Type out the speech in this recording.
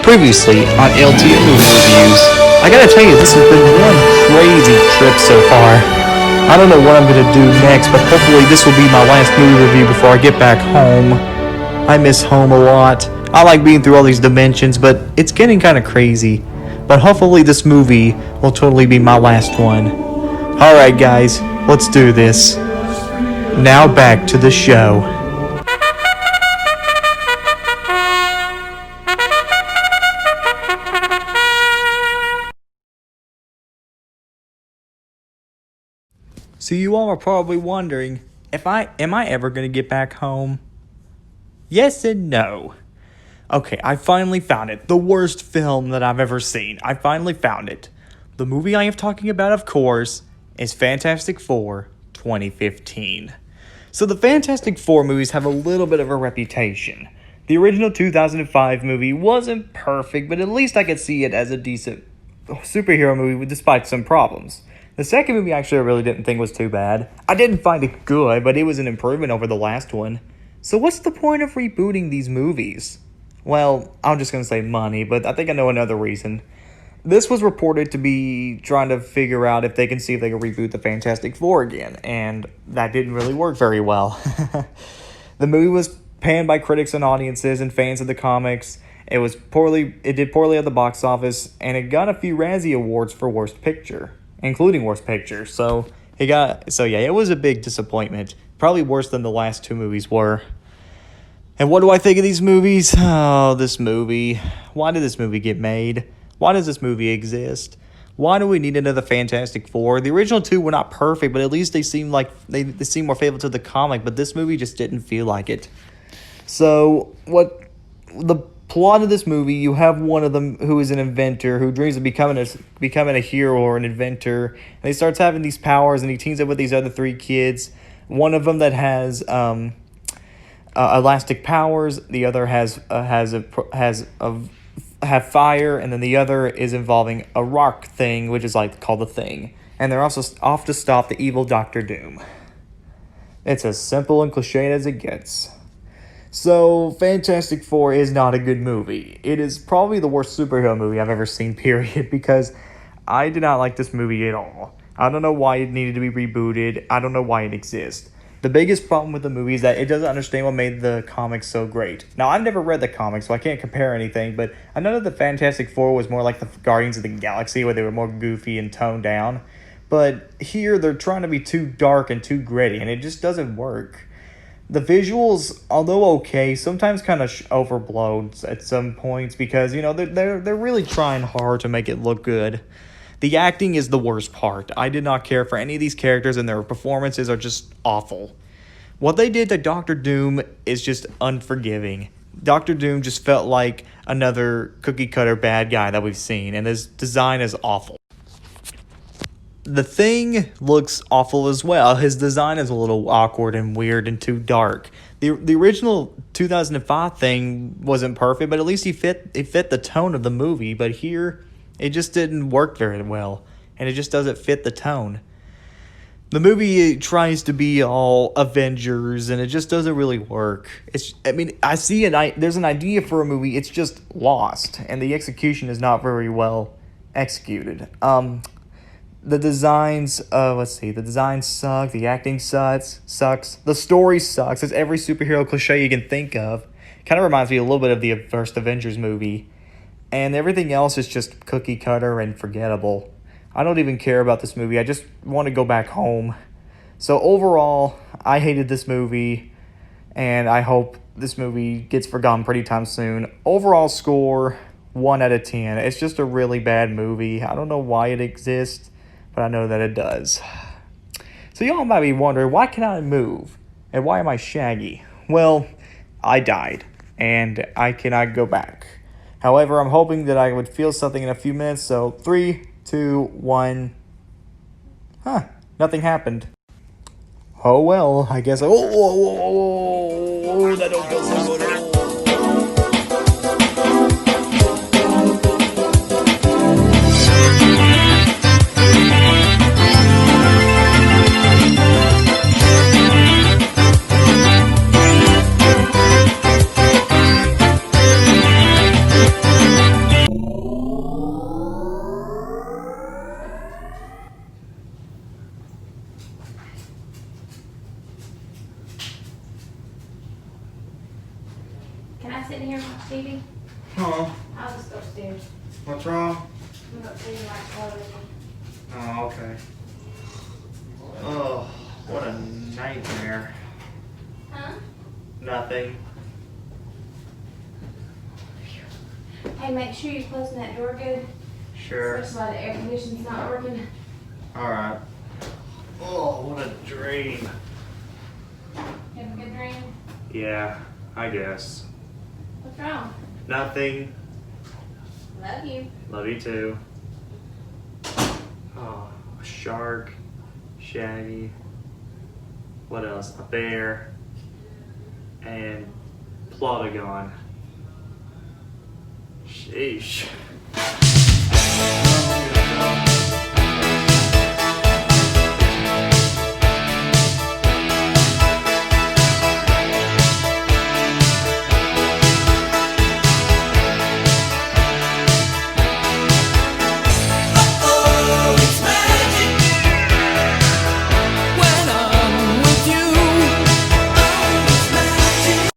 Previously on LTM movie reviews. I gotta tell you, this has been one crazy trip so far. I don't know what I'm gonna do next, but hopefully this will be my last movie review before I get back home. I miss home a lot. I like being through all these dimensions, but it's getting kind of crazy. But hopefully this movie will totally be my last one. Alright guys, let's do this. Now back to the show. So you all are probably wondering, am I ever going to get back home? Yes and no. Okay, I finally found it. The worst film that I've ever seen. I finally found it. The movie I am talking about, of course, is Fantastic Four 2015. So the Fantastic Four movies have a little bit of a reputation. The original 2005 movie wasn't perfect, but at least I could see it as a decent superhero movie despite some problems. The second movie actually I really didn't think was too bad. I didn't find it good, but it was an improvement over the last one. So what's the point of rebooting these movies? Well, I'm just going to say money, but I think I know another reason. This was reported to be trying to figure out if they can see if they can reboot the Fantastic Four again, and that didn't really work very well. The movie was panned by critics and audiences and fans of the comics. It did poorly at the box office, and it got a few Razzie Awards for Worst Picture, including Worst Picture. So it was a big disappointment. Probably worse than the last two movies were. And what do I think of these movies? Oh, this movie. Why did this movie get made? Why does this movie exist? Why do we need another Fantastic Four? The original two were not perfect, but at least they seemed like they seemed more faithful to the comic, but this movie just didn't feel like it. So, the plot of this movie, you have one of them who is an inventor who dreams of becoming a hero or an inventor, and he starts having these powers, and he teams up with these other three kids. One of them that has elastic powers, the other have fire, and then the other is involving a rock thing, which is called the Thing, and they're also off to stop the evil Doctor Doom. It's as simple and cliched as it gets. So, Fantastic Four is not a good movie. It is probably the worst superhero movie I've ever seen, period, because I did not like this movie at all. I don't know why it needed to be rebooted. I don't know why it exists. The biggest problem with the movie is that it doesn't understand what made the comics so great. Now, I've never read the comics, so I can't compare anything, but I know that the Fantastic Four was more like the Guardians of the Galaxy, where they were more goofy and toned down. But here, they're trying to be too dark and too gritty, and it just doesn't work. The visuals, although okay, sometimes kind of overblown at some points because, they're really trying hard to make it look good. The acting is the worst part. I did not care for any of these characters, and their performances are just awful. What they did to Doctor Doom is just unforgiving. Doctor Doom just felt like another cookie-cutter bad guy that we've seen, and his design is awful. The Thing looks awful as well. His design is a little awkward and weird and too dark. The original 2005 Thing wasn't perfect, but at least it fit the tone of the movie. But here, it just didn't work very well, and it just doesn't fit the tone. The movie tries to be all Avengers, and it just doesn't really work. There's an idea for a movie, it's just lost, and the execution is not very well executed. The designs, the design suck, the acting sucks, the story sucks. It's every superhero cliche you can think of. Kind of reminds me a little bit of the first Avengers movie. And everything else is just cookie cutter and forgettable. I don't even care about this movie. I just want to go back home. So overall, I hated this movie, and I hope this movie gets forgotten pretty time soon. Overall score, 1 out of 10. It's just a really bad movie. I don't know why it exists, but I know that it does. So y'all might be wondering, why can I move? And why am I Shaggy? Well, I died, and I cannot go back. However, I'm hoping that I would feel something in a few minutes, so 3, 2, 1. Nothing happened. Oh well, I guess. That don't feel so good. Huh? I'll just go upstairs. What's wrong? I'm gonna upstairs and watch television. Oh, okay. Oh, what a nightmare. Huh? Nothing. Hey, make sure you're closing that door good. Sure. Especially while the air conditioning's not working. Alright. Oh, what a dream. You have a good dream? Yeah, I guess. What's wrong? Nothing. Love you. Love you too. Oh, a shark. Shaggy. What else? A bear. And Plotagon. Sheesh.